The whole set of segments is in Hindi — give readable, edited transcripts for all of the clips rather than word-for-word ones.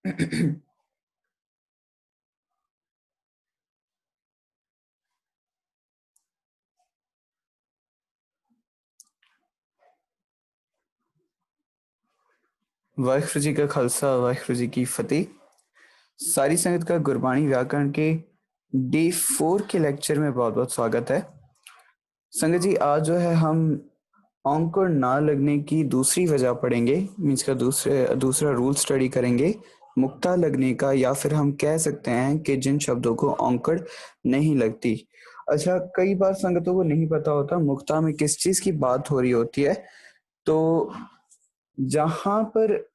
वाहिगुरु जी का खालसा वाहिगुरु जी की फतेह। सारी संगत का गुरबाणी व्याकरण के डे 4 के लेक्चर में बहुत बहुत स्वागत है। संगत जी आज जो है हम अंकुर ना लगने की दूसरी वजह पढ़ेंगे, मीन्स का दूसरा रूल स्टडी करेंगे मुक्ता लगने का, या फिर हम कह सकते हैं कि जिन शब्दों को अंकुर नहीं लगती। अच्छा, कई बार संगतों को नहीं पता होता मुक्ता में किस चीज की बात हो रही होती है। तो जहां पर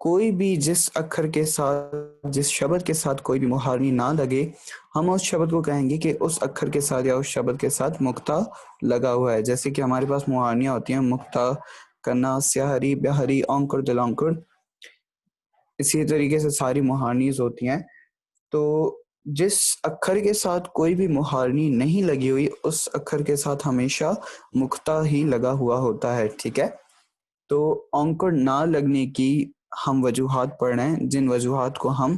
कोई भी जिस अक्षर के साथ, जिस शब्द के साथ कोई भी मुहावनी ना लगे, हम उस शब्द को कहेंगे कि उस अक्षर के साथ या उस शब्द के साथ मुक्ता लगा हुआ है। जैसे कि हमारे पास मुहावनियां होती हैं मुक्ता, कन्ना, स्याहरी, ब्याहरी, औंकुर, दिलौंकुर, इसी तरीके से सारी मुहावनीज होती हैं। तो जिस अक्षर के साथ कोई भी मुहावनी नहीं लगी हुई, उस अक्षर के साथ हमेशा मुक्ता ही लगा हुआ होता है। ठीक है, तो अंकुर ना लगने की हम वजूहात पढ़ रहे हैं, जिन वजूहात को हम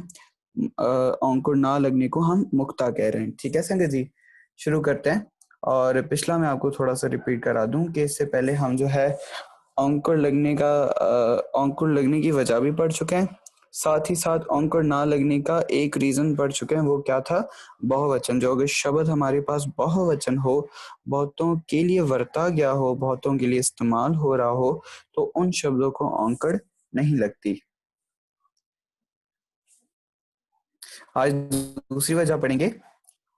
अंकुर ना लगने को हम मुक्ता कह रहे हैं। ठीक है संगत जी, शुरू करते हैं। और पिछला मैं आपको थोड़ा सा रिपीट करा दूं कि इससे पहले हम जो है अंकुर लगने की वजह भी पढ़ चुके हैं, साथ ही साथ अंकुर ना लगने का एक रीजन पढ़ चुके हैं। वो क्या था? बहुवचन। जो अगर शब्द हमारे पास बहुवचन हो, बहुतों के लिए वरता गया हो, बहुतों के लिए इस्तेमाल हो रहा हो, तो उन शब्दों को अंकुर नहीं लगती। आज दूसरी वजह पढ़ेंगे,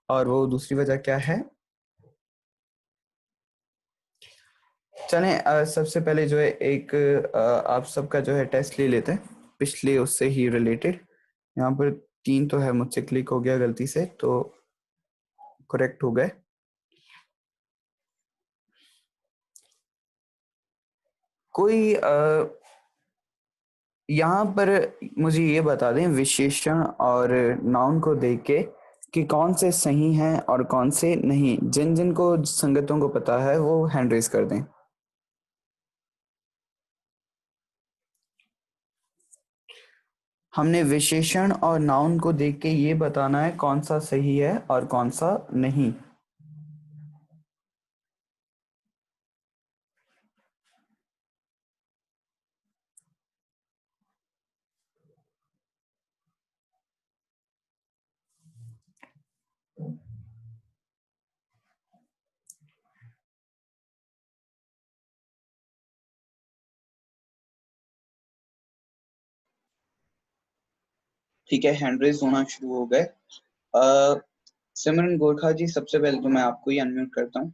और वो दूसरी वजह क्या है? चलें, सबसे पहले जो है एक आप सबका जो है टेस्ट ले लेते हैं, पिछले उससे ही रिलेटेड। यहाँ पर 3 तो है, मुझसे क्लिक हो गया गलती से, तो करेक्ट हो गए। कोई यहाँ पर मुझे ये बता दें विशेषण और नाउन को देख के कि कौन से सही हैं और कौन से नहीं। जिन जिन को संगतों को पता है वो हैंड रेज कर दें। हमने विशेषण और नाउन को देख के ये बताना है कौन सा सही है और कौन सा नहीं। ठीक है, हैंड रेज होना शुरू हो गए। सिमरन गोरखा जी, सबसे पहले तो मैं आपको ही अनम्यूट करता हूँ।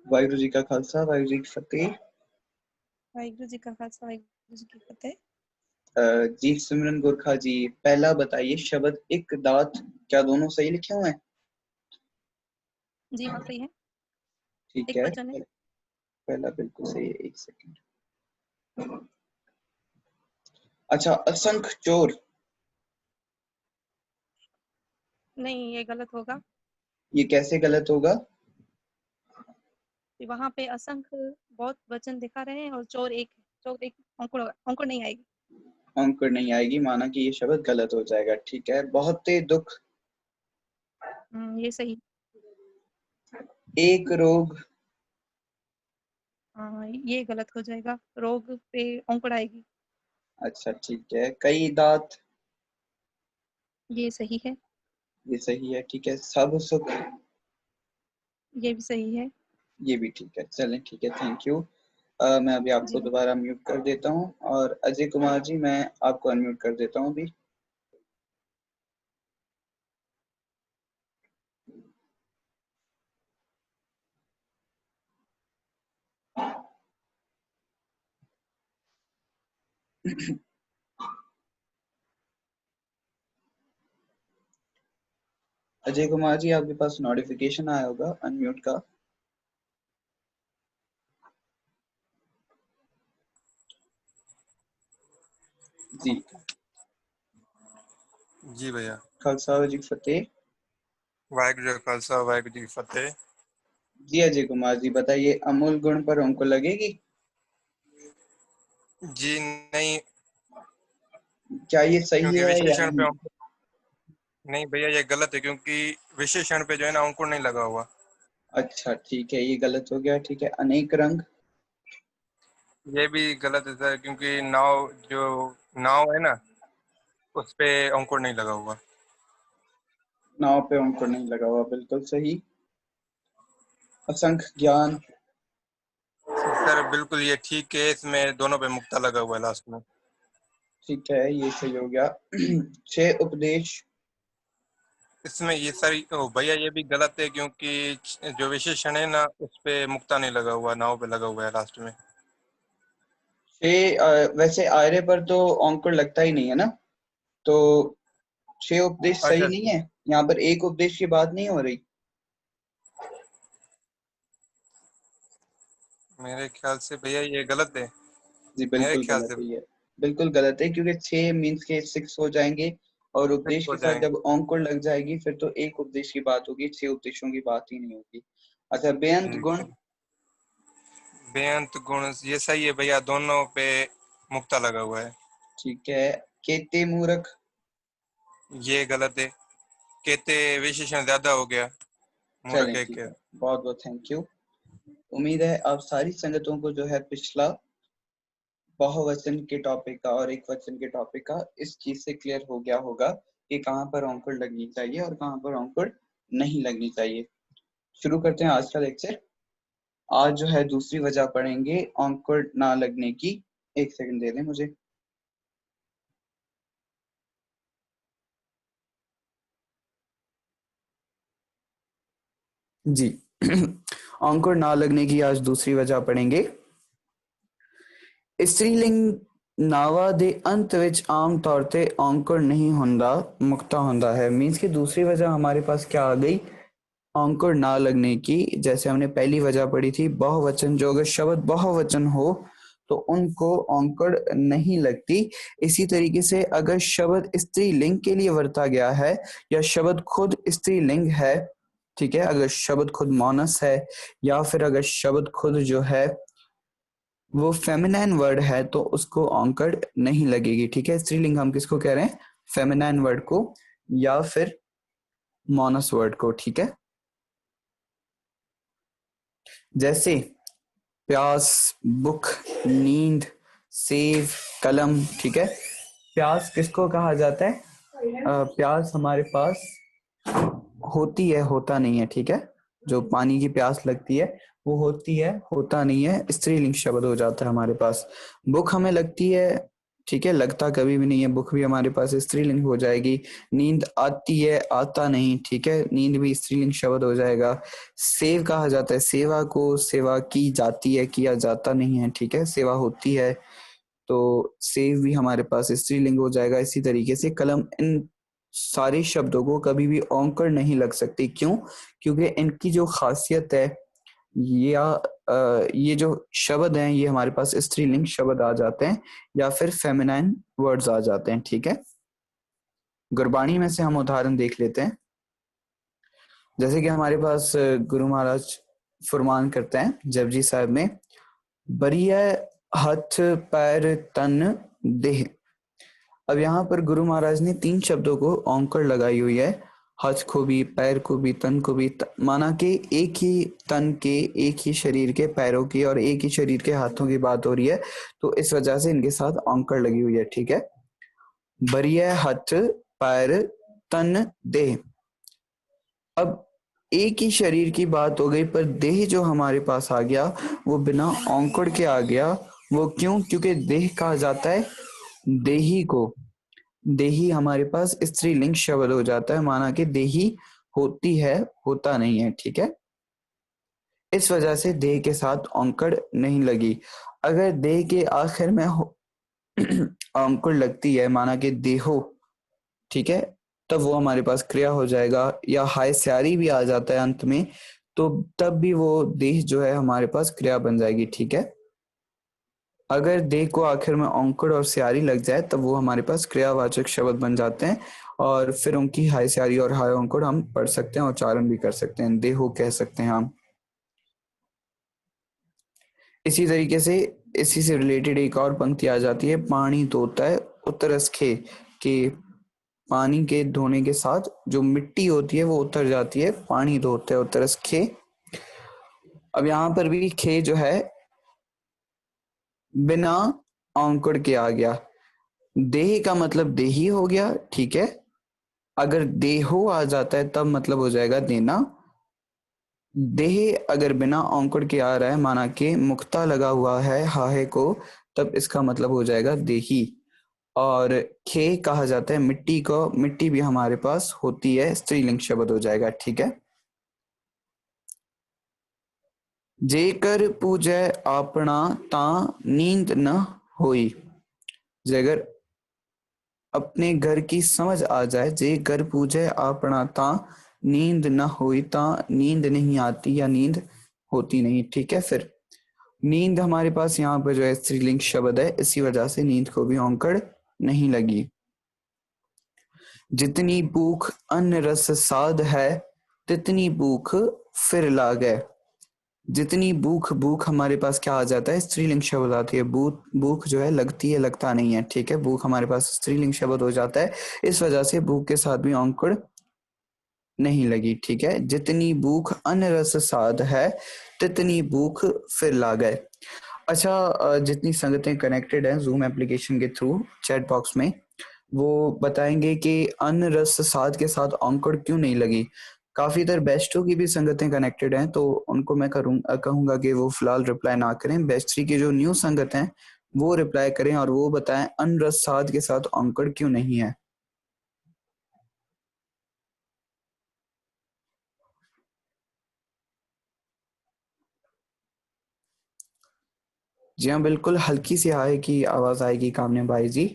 वाहिगुरु जी का खालसा वाहिगुरु जी की फतेह। वाहिगुरु जी का खालसा वाहिगुरु जी की फतेह। जी सिमरन गोरखा जी, पहला बताइए, शब्द एक दांत, क्या दोनों सही लिखे हुए हैं? जी हाँ, सही है। ठीक एक है, वचन है। पहला बिल्कुल सही है। एक सेकंड। अच्छा, असंख्य चोर, नहीं, ये गलत होगा। ये कैसे गलत होगा? वहां पे असंख्य बहुत वचन दिखा रहे हैं और चोर एक है। चोर एक अंकुर होगा, अंकुर नहीं आएगी। अंकुर नहीं आएगी, माना कि ये शब्द गलत हो जाएगा। ठीक है, बहुत तेज दुख, ये सही। एक रोग, ये गलत हो जाएगा। रोग पे अंकुर आएगी। अच्छा ठीक है, कई दांत, ये सही है। ये सही है। ठीक है, सब सुख, ये भी सही है। ये भी ठीक है। चलें, ठीक है, थैंक यू। मैं अभी आपको जी दोबारा म्यूट कर देता हूँ, और अजय कुमार जी मैं आपको अनम्यूट कर देता हूँ अभी। अजय कुमार जी, आपके पास नोटिफिकेशन आया होगा अनम्यूट का। जी, जी भैया। खालसा जी की फतेह। वाहिगुरु जी का खालसा वाहिगुरु जी की फतेह। जी अजय कुमार जी बताइए, अमूल गुण पर हमको लगेगी? जी नहीं, क्या ये सही क्योंकि है या विशेषण पे नहीं? नहीं भैया, ये गलत है क्योंकि विशेषण पे जो है ना अंकुर नहीं लगा हुआ। अच्छा ठीक है, ये गलत हो गया। ठीक है, अनेक रंग? ये भी गलत है सर, क्योंकि नाव है ना, उस पे अंकुर नहीं लगा हुआ। नाव पे अंकुर नहीं लगा हुआ, बिल्कुल सही। असंख्य ज्ञान? सर बिल्कुल ये ठीक है, इसमें दोनों पे मुक्ता लगा हुआ है लास्ट में। ठीक है, ये सही हो गया। छह उपदेश? इसमें ये सर भैया ये भी गलत है, क्योंकि जो विशेषण है ना उस पे मुक्ता नहीं लगा हुआ, नाव पे लगा हुआ है लास्ट में। छह वैसे आर्य पर तो अंकुर लगता ही नहीं है ना, तो छह उपदेश सही अच्छा, नहीं है। यहाँ पर एक उपदेश की बात नहीं हो रही। मेरे ख्याल से भैया ये गलत है, जी मेरे बिल्कुल ख्याल गलत से है ये। बिल्कुल गलत है, क्योंकि छह मीन्स के सिक्स हो जाएंगे और उपदेश फिक्स हो के साथ जाएंगे। जब अंकुर लग जाएगी फिर तो एक उपदेश की बात होगी, छह उपदेशों की बात ही नहीं होगी। अच्छा, बेअंत गुण? बेअंत गुण ये सही है भैया, दोनों पे मुक्ता लगा हुआ है। ठीक है। केते मूरख? ये गलत है, कहते विशेषण ज्यादा हो गया, मूर्ख चलें एक ठीक है। है, बहुत बहुत थैंक यू। उम्मीद है आप सारी संगतों को जो है पिछला बहुवचन के टॉपिक का और एक वचन के टॉपिक का इस चीज से क्लियर हो गया होगा कि कहाँ पर अंकुर लगनी चाहिए और कहाँ पर अंकुर नहीं लगनी चाहिए। शुरू करते हैं आज का लेक्चर। आज जो है दूसरी वजह पढ़ेंगे अंकुर ना लगने की। एक सेकंड दे दें मुझे। जी। अंकुर ना लगने की आज दूसरी वजह पढ़ेंगे। स्त्रीलिंग नावा ਦੇ अंत ਵਿੱਚ आम तौर ਤੇ अंकुर नहीं ਹੁੰਦਾ, मुक्ता ਹੁੰਦਾ है। मीन्स की दूसरी वजह हमारे पास क्या आ गई? अंकुर ना लगने की। जैसे हमने पहली वजह पढ़ी थी, बहुवचन जो अगर शब्द बहुवचन हो तो उनको अंकुर नहीं लगती। इसी तरीके से अगर शब्द स्त्रीलिंग के लिए वरता गया है या शब्द खुद स्त्रीलिंग है, ठीक है, अगर शब्द खुद मौनस है या फिर अगर शब्द खुद जो है वो फेमिनाइन वर्ड है तो उसको अंकुर नहीं लगेगी। ठीक है, स्त्रीलिंग हम किसको कह रहे हैं? फेमिनाइन वर्ड को या फिर मौनस वर्ड को। ठीक है, जैसे प्यास, भूख, नींद, सेव, कलम। ठीक है, प्यास किसको कहा जाता है? प्यास हमारे पास होती है, होता नहीं है। ठीक है, जो पानी की प्यास लगती है वो होती है, होता नहीं है, स्त्रीलिंग शब्द हो जाता है हमारे पास। भूख हमें लगती है, ठीक है, लगता कभी भी नहीं है, भूख भी हमारे पास स्त्रीलिंग हो जाएगी। नींद आती है, आता नहीं, ठीक है, नींद भी स्त्रीलिंग शब्द हो जाएगा। सेव कहा जाता है सेवा को, सेवा की जाती है, किया जाता नहीं है। ठीक है, सेवा होती है तो सेव भी हमारे पास स्त्रीलिंग हो जाएगा। इसी तरीके से कलम, इन सारे शब्दों को कभी भी औंकड़ नहीं लग सकती। क्यों? क्योंकि इनकी जो खासियत है ये जो शब्द हैं ये हमारे पास स्त्रीलिंग शब्द आ जाते हैं या फिर फेमिनाइन वर्ड्स आ जाते हैं। ठीक है, गुरबाणी में से हम उदाहरण देख लेते हैं। जैसे कि हमारे पास गुरु महाराज फरमान करते हैं जपजी साहब में, बरिया हथ पैर तन देह। अब यहाँ पर गुरु महाराज ने तीन शब्दों को औंकड़ लगाई हुई है, हाथ को भी, पैर को भी, तन को भी। माना कि एक ही तन के, एक ही शरीर के पैरों की और एक ही शरीर के हाथों की बात हो रही है, तो इस वजह से इनके साथ औंकड़ लगी हुई है। ठीक है, बरिया हथ पैर तन देह। अब एक ही शरीर की बात हो गई पर देह जो हमारे पास आ गया वो बिना औंकड़ के आ गया। वो क्यों? क्योंकि देह कहा जाता है देही को। देही हमारे पास स्त्रीलिंग शब्द हो जाता है, माना कि देही होती है, होता नहीं है। ठीक है, इस वजह से देह के साथ औंकड़ नहीं लगी। अगर देह के आखिर में औंकड़ लगती है, माना कि देहो, ठीक है, तब वो हमारे पास क्रिया हो जाएगा, या हाय स्यारी भी आ जाता है अंत में, तो तब भी वो देह जो है हमारे पास क्रिया बन जाएगी। ठीक है, अगर दे को आखिर में औंकड़ और स्यारी लग जाए तब वो हमारे पास क्रियावाचक शब्द बन जाते हैं और फिर उनकी हाय स्यारी और हाय औंकड़ हम पढ़ सकते हैं और उच्चारण भी कर सकते हैं, देहो कह सकते हैं हम। इसी तरीके से इसी से रिलेटेड एक और पंक्ति आ जाती है, पानी धोता है उतरस खे, के पानी के धोने के साथ जो मिट्टी होती है वो उतर जाती है, पानी धोते है उतरस खे। अब यहाँ पर भी खे जो है बिना औंकड़ के आ गया, देह का मतलब देही हो गया, ठीक है। अगर देहो आ जाता है तब मतलब हो जाएगा देना। देह अगर बिना औंकड़ के आ रहा है, माना कि मुक्ता लगा हुआ है हाहे को, तब इसका मतलब हो जाएगा देही। और खे कहा जाता है मिट्टी को, मिट्टी भी हमारे पास होती है, स्त्रीलिंग शब्द हो जाएगा, ठीक है। जेकर पूजै आपना ता नींद न होई, जेकर अपने घर की समझ आ जाए, जे घर पूजे आपना ता नींद न होई, ता नींद नहीं आती या नींद होती नहीं, ठीक है। फिर नींद हमारे पास यहाँ पर जो है स्त्रीलिंग शब्द है, इसी वजह से नींद को भी औंकड़ नहीं लगी। जितनी भूख अन्न रस साध है, तितनी भूख फिर लागे। जितनी भूख, भूख हमारे पास क्या आ जाता है, स्त्रीलिंग शब्द आती है। भूख, भूख जो है लगती है, लगता नहीं है, ठीक है। भूख हमारे पास स्त्रीलिंग शब्द हो जाता है, इस वजह से भूख के साथ भी औंकड़ नहीं लगी, ठीक है। जितनी भूख अन्न रस साध है, तितनी भूख फिर लागे। अच्छा, जितनी संगतें कनेक्टेड हैं जूम एप्लीकेशन के थ्रू चैट बॉक्स में, वो बताएंगे कि अन्न रस साध के साथ औंकड़ क्यों नहीं लगी। काफी इधर बेस्टो की भी संगतें कनेक्टेड हैं, तो उनको मैं कहूंगा कि वो फिलहाल रिप्लाई ना करें। बेस्ट थ्री की जो न्यू संगत हैं वो रिप्लाई करें और वो बताएं अन्न रस साध के साथ औंकड़ क्यों नहीं है। जी हाँ, बिल्कुल हल्की सी हाय की आवाज आएगी कामने भाई जी,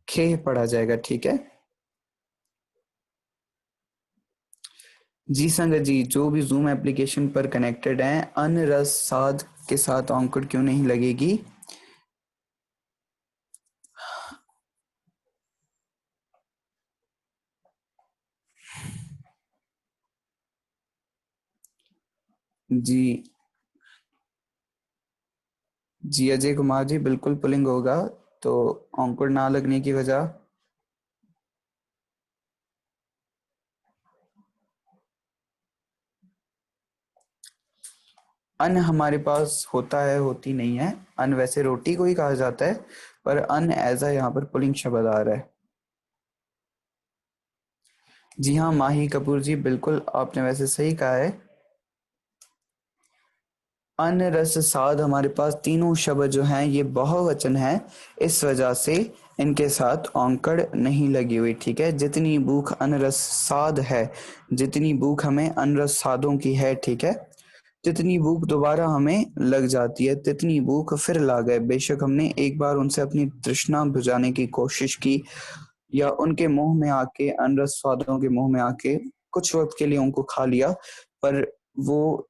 खे पढ़ा जाएगा, ठीक है। जी संगत जी, जो भी जूम एप्लीकेशन पर कनेक्टेड हैं, अन्न रस साध के साथ औंकड़ क्यों नहीं लगेगी। जी जी अजय कुमार जी, बिल्कुल पुलिंग होगा, तो औंकड़ ना लगने की वजह। अन्न हमारे पास होता है, होती नहीं है। अन्न वैसे रोटी को ही कहा जाता है, पर अन्न एज अ यहाँ पर पुलिंग शब्द आ रहा है। जी हाँ माही कपूर जी, बिल्कुल आपने वैसे सही कहा है। अन्न रस साध हमारे पास तीनों शब्द जो हैं ये बहुवचन है, इस वजह से इनके साथ औंकड़ नहीं लगी हुई, ठीक है। जितनी भूख अन्न रस साध है, जितनी भूख हमें अन्न रस साधों की है, ठीक है। तितनी भूख दोबारा हमें लग जाती है, तितनी भूख फिर ला गए। बेशक हमने एक बार उनसे अपनी तृष्णा बुझाने की कोशिश की या उनके मुंह में आके, अन्न रस स्वादों के मुंह में आके कुछ वक्त के लिए उनको खा लिया, पर वो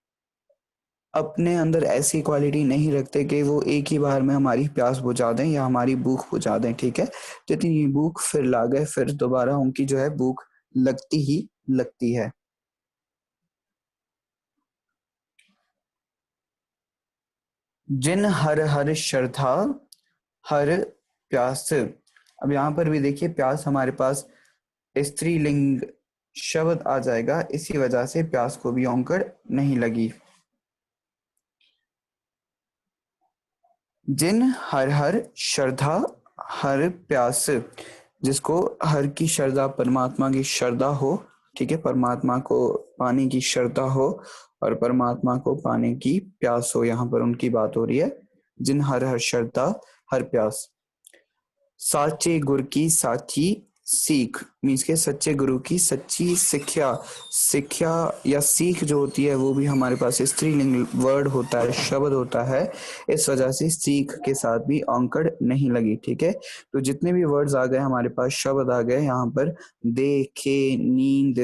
अपने अंदर ऐसी क्वालिटी नहीं रखते कि वो एक ही बार में हमारी प्यास बुझा दें या हमारी भूख बुझा दें, ठीक है। जितनी भूख फिर ला गए, फिर दोबारा उनकी जो है भूख लगती ही लगती है। जिन हर हर श्रद्धा हर प्यास। अब यहाँ पर भी देखिए प्यास हमारे पास स्त्रीलिंग शब्द आ जाएगा, इसी वजह से प्यास को भी औंकड़ नहीं लगी। जिन हर हर श्रद्धा हर प्यास, जिसको हर की श्रद्धा परमात्मा की श्रद्धा हो, ठीक है, परमात्मा को पाने की श्रद्धा हो और परमात्मा को पाने की प्यास हो, यहाँ पर उनकी बात हो रही है। जिन हर हर श्रद्धा हर प्यास। साचे गुरु की साची सीख, मीन्स के सच्चे गुरु की सच्ची शिक्षा। शिक्षा या सीख जो होती है वो भी हमारे पास स्त्रीलिंग वर्ड होता है, शब्द होता है, इस वजह से सीख के साथ भी औंकड़ नहीं लगी, ठीक है। तो जितने भी वर्ड्स आ गए हमारे पास, शब्द आ गए यहाँ पर, देखे, नींद,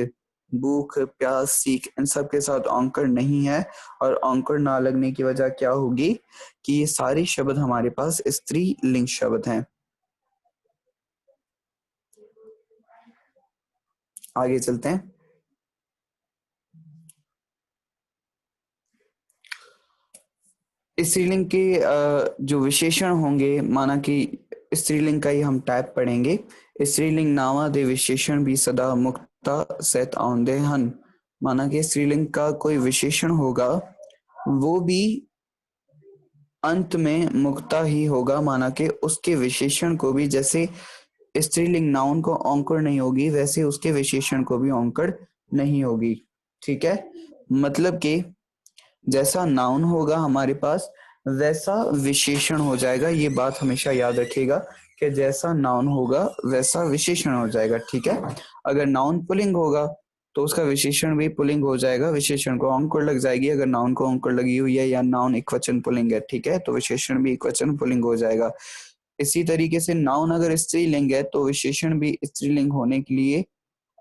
भूख, प्यास, सीख इन सब के साथ औंकड़ नहीं है। और औंकड़ ना लगने की वजह क्या होगी कि ये सारे शब्द हमारे पास स्त्रीलिंग शब्द हैं। आगे चलते हैं। स्त्रीलिंग के जो विशेषण होंगे, माना कि स्त्रीलिंग का ही हम टाइप पढ़ेंगे। स्त्रीलिंग नावा दे विशेषण भी सदा मुक्ता सहित आउंदे हन। माना कि स्त्रीलिंग का कोई विशेषण होगा वो भी अंत में मुक्ता ही होगा। माना कि उसके विशेषण को भी, जैसे स्त्रीलिंग नाउन को औंकड़ नहीं होगी वैसे उसके विशेषण को भी औंकड़ नहीं होगी। ठीक है, मतलब कि जैसा नाउन होगा हमारे पास वैसा विशेषण हो जाएगा। ये बात हमेशा याद रखिएगा कि जैसा नाउन होगा वैसा विशेषण हो जाएगा। ठीक है, अगर नाउन पुल्लिंग होगा तो उसका विशेषण भी पुल्लिंग हो जाएगा, विशेषण को औंकड़ लग जाएगी। अगर नाउन को औंकड़ लगी हुई है या नाउन एकवचन पुल्लिंग है, ठीक है, तो विशेषण भी एकवचन पुल्लिंग हो जाएगा। इसी तरीके से नाउन अगर स्त्रीलिंग है तो विशेषण भी स्त्रीलिंग होने के लिए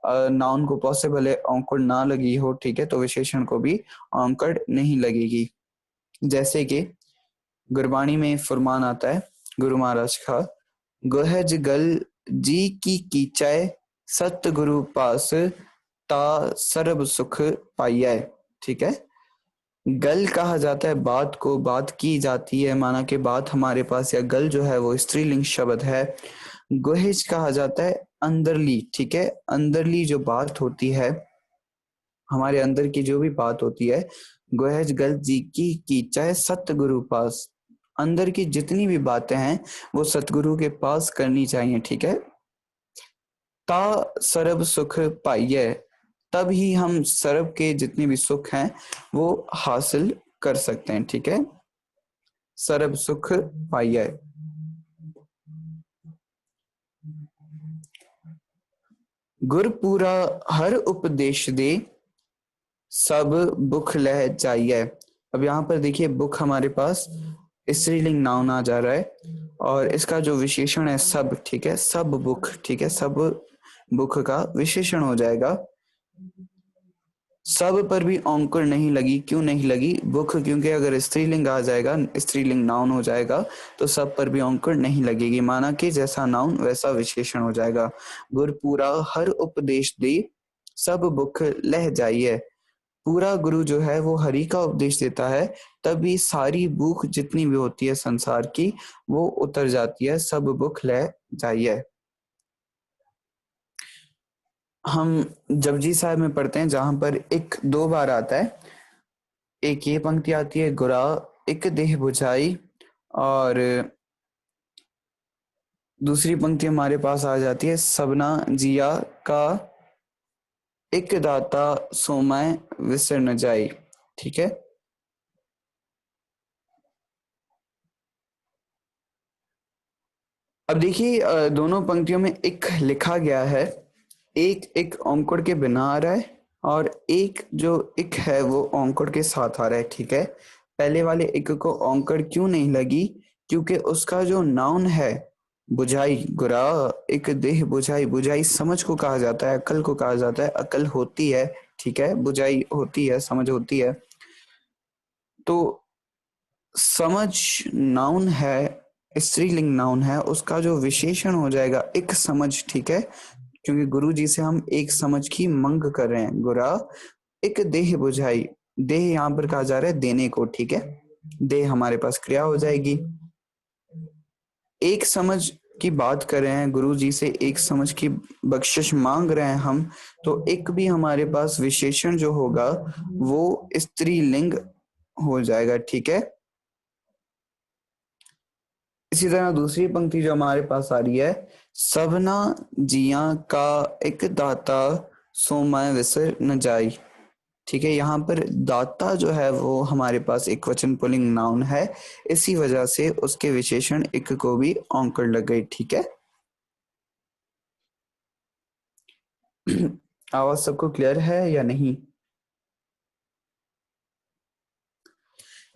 नाउन को पॉसिबल है औंकड़ ना लगी हो, ठीक है, तो विशेषण को भी औंकड़ नहीं लगेगी। जैसे कि गुरबाणी में फरमान आता है गुरु महाराज का, गहज गल जी की कीचय सतगुरु पास ता सर्ब सुख पाइय। ठीक है, गल कहा जाता है बात को, बात की जाती है, माना कि बात हमारे पास, या गल जो है वो स्त्रीलिंग शब्द है। गुहेज कहा जाता है अंदरली। ठीक है, अंदरली जो बात होती है, हमारे अंदर की जो भी बात होती है, गुहेज गल जी की चाहे सतगुरु पास, अंदर की जितनी भी बातें हैं वो सतगुरु के पास करनी चाहिए। ठीक है, ता सरब सुख पाइये, तब ही हम सरब के जितने भी सुख हैं वो हासिल कर सकते हैं। ठीक है, सरब सुख पाइये। गुरपुरा हर उपदेश दे सब बुख लह जाइए। अब यहाँ पर देखिए बुख हमारे पास स्त्रीलिंग नाउन आ जा रहा है और इसका जो विशेषण है सब। ठीक है, सब बुख, ठीक है, सब बुख का विशेषण हो जाएगा। सब पर भी औंकड़ नहीं लगी। क्यों नहीं लगी? बुख, क्योंकि अगर स्त्रीलिंग आ जाएगा, स्त्रीलिंग नाउन हो जाएगा तो सब पर भी औंकड़ नहीं लगेगी। माना कि जैसा नाउन वैसा विशेषण हो जाएगा। गुरपुरा हर उपदेश दे सब बुख लह जाइए। पूरा गुरु जो है वो हरि का उपदेश देता है, तभी सारी भूख जितनी भी होती है संसार की वो उतर जाती है। सब भूख ले जाइए। हम जपजी साहब में पढ़ते हैं जहां पर एक दो बार आता है। एक ये पंक्ति आती है, गुरा एक देह बुझाई, और दूसरी पंक्ति हमारे पास आ जाती है, सबना जिया का एक दाता सोमय विसर न जाई। ठीक है, अब देखिए दोनों पंक्तियों में एक लिखा गया है, एक एक औंकड़ के बिना आ रहा है और एक जो एक है वो औंकड़ के साथ आ रहा है। ठीक है, पहले वाले एक को औंकड़ क्यों नहीं लगी? क्योंकि उसका जो नाउन है बुझाई, गुरा एक देह बुझाई, बुझाई समझ को कहा जाता है, अकल को कहा जाता है, अकल होती है। ठीक है, बुझाई होती है, समझ होती है। तो समझ नाउन है, स्त्रीलिंग नाउन है, उसका जो विशेषण हो जाएगा एक समझ। ठीक है, क्योंकि गुरु जी से हम एक समझ की मंग कर रहे हैं। गुरा एक देह बुझाई, देह यहाँ पर कहा जा रहा है देने को। ठीक है, देह हमारे पास क्रिया हो जाएगी। एक समझ की बात कर रहे हैं, गुरु जी से एक समझ की बख्शिश मांग रहे हैं हम, तो एक भी हमारे पास विशेषण जो होगा वो स्त्रीलिंग हो जाएगा। ठीक है, इसी तरह दूसरी पंक्ति जो हमारे पास आ रही है, सबना जिया का एक दाता सोमय विसर न जाई। ठीक है, यहाँ पर दाता जो है वो हमारे पास एक वचन पुल्लिंग नाउन है, इसी वजह से उसके विशेषण एक को भी औंकड़ लग गई। ठीक है, आवाज सबको क्लियर है या नहीं?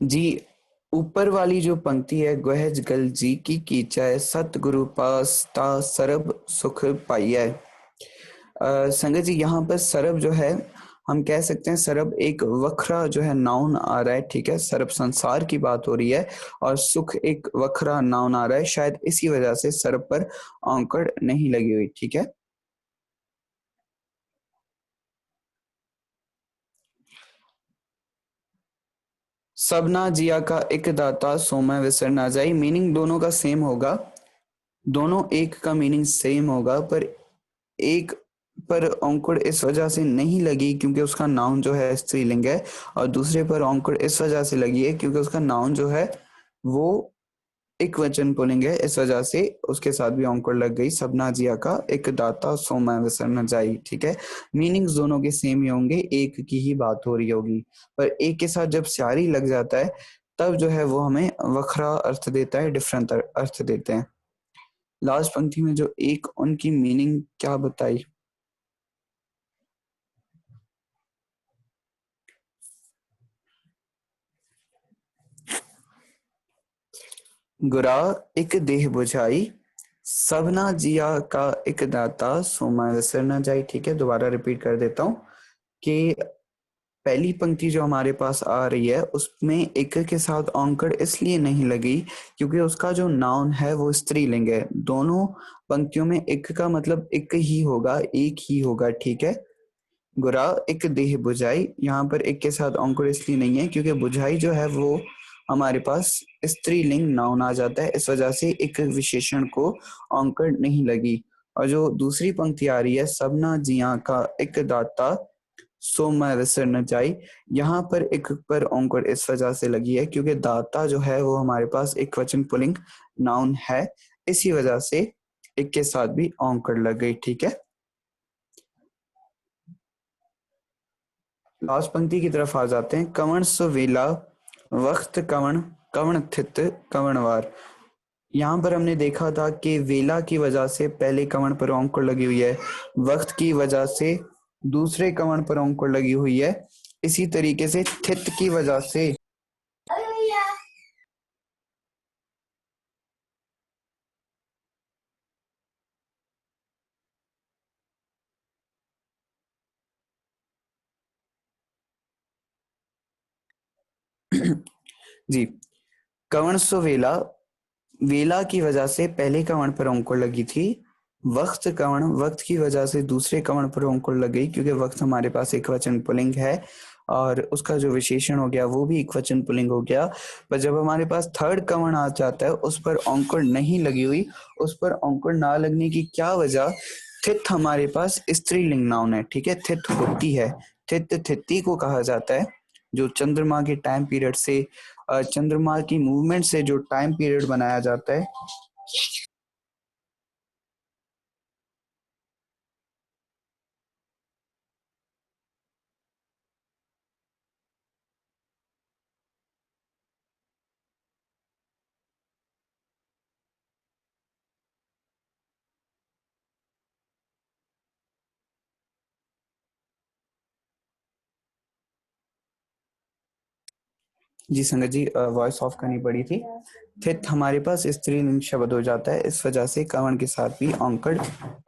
जी, ऊपर वाली जो पंक्ति है, गहज गल जी की कीचय सतगुरु पास ता सरब सुख पाइय। संगत जी, यहाँ पर सरब जो है हम कह सकते हैं सरब एक वखरा जो है नाउन आ रहा है, ठीक है, सरब संसार की बात हो रही है और सुख एक वखरा नाउन आ रहा है, शायद इसी वजह से सरब पर औंकड़ नहीं लगी हुई, ठीक है। सबना जिया का एक दाता सोमा विसर ना जाई, मीनिंग दोनों का सेम होगा, दोनों एक का मीनिंग सेम होगा, पर एक पर औंकड़ इस वजह से नहीं लगी क्योंकि उसका नाउन जो है स्त्रीलिंग है, और दूसरे पर औंकड़ इस वजह से लगी है क्योंकि उसका नाउन जो है वो एक वचन पुल्लिंग है, इस वजह से उसके साथ भी औंकड़ लग गई। सबना जिया का एक दाता सोमा विसर न जाई, ठीक है। मीनिंग्स दोनों के सेम ही होंगे, एक की ही बात हो रही होगी, पर एक के साथ जब स्यारी लग जाता है तब जो है वो हमें वखरा अर्थ देता है, डिफरेंट अर्थ देते हैं। लास्ट पंक्ति में जो एक, उनकी मीनिंग क्या बताई? गुरा एक देह बुझाई, सबना जिया का एक दाता सोमा विसर न जाई, ठीक है। दोबारा रिपीट कर देता हूँ कि पहली पंक्ति जो हमारे पास आ रही है उसमें एक के साथ औंकड़ इसलिए नहीं लगी क्योंकि उसका जो नाउन है वो स्त्रीलिंग है। दोनों पंक्तियों में एक का मतलब एक ही होगा, एक ही होगा, ठीक है। गुरा एक देह बुझाई, यहाँ पर एक के साथ औंकड़ इसलिए नहीं है क्योंकि बुझाई जो है वो हमारे पास स्त्रीलिंग नाउन आ जाता है, इस वजह से एक विशेषण को औंकड़ नहीं लगी। और जो दूसरी पंक्ति आ रही है, सबना जिया का एक दाता सो मैं विसर न जाई, यहाँ पर एक पर औंकड़ इस वजह से लगी है क्योंकि दाता जो है वो हमारे पास एक वचन पुल्लिंग नाउन है, इसी वजह से एक के साथ भी औंकड़ लग गई, ठीक है। लास्ट पंक्ति की तरफ आ जाते हैं। कवण सुवेला वक्त कवण कवण थित कवणवार, यहाँ पर हमने देखा था कि वेला की वजह से पहले कवण पर औंकड़ लगी हुई है, वक्त की वजह से दूसरे कवण पर औंकड़ लगी हुई है, इसी तरीके से थित की वजह से जी, कवण सुवेला, वेला की वजह से पहले कवण पर औंकड़ लगी थी, वक्त कवण वक्त की वजह से दूसरे कवण पर औंकड़ लग गई क्योंकि वक्त हमारे पास एक वचन पुल्लिंग है और उसका जो विशेषण हो गया वो भी एक वचन पुल्लिंग हो गया। पर जब हमारे पास थर्ड कवण आ जाता है उस पर औंकड़ नहीं लगी हुई, उस पर औंकड़ ना लगने की क्या वजह? थित हमारे पास स्त्रीलिंग नाउन है, ठीक है, थित होती है, थित थिति को कहा जाता है, जो चंद्रमा के टाइम पीरियड से चंद्रमा की मूवमेंट से जो टाइम पीरियड बनाया जाता है। जी संगत जी, वॉइस ऑफ करनी पड़ी थी। थित हमारे पास स्त्रीलिंग शब्द हो जाता है, इस वजह से कवण के साथ भी औंकड़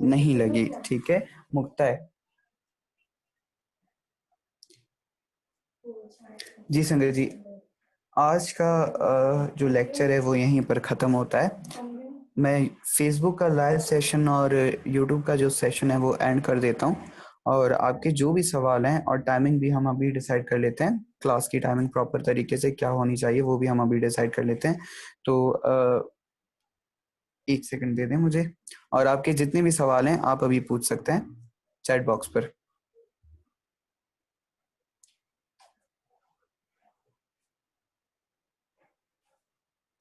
नहीं लगी, ठीक है। मुक्ताय। जी संगत जी, आज का जो लेक्चर है वो यहीं पर ख़त्म होता है। मैं फेसबुक का लाइव सेशन और यूट्यूब का जो सेशन है वो एंड कर देता हूँ, और आपके जो भी सवाल हैं और टाइमिंग भी हम अभी डिसाइड कर लेते हैं, क्लास की टाइमिंग प्रॉपर तरीके से क्या होनी चाहिए वो भी हम अभी डिसाइड कर लेते हैं। तो एक सेकंड दे दें मुझे, और आपके जितने भी सवाल हैं आप अभी पूछ सकते हैं चैट बॉक्स पर।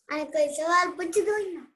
अरे कोई सवाल पूछ दो ना।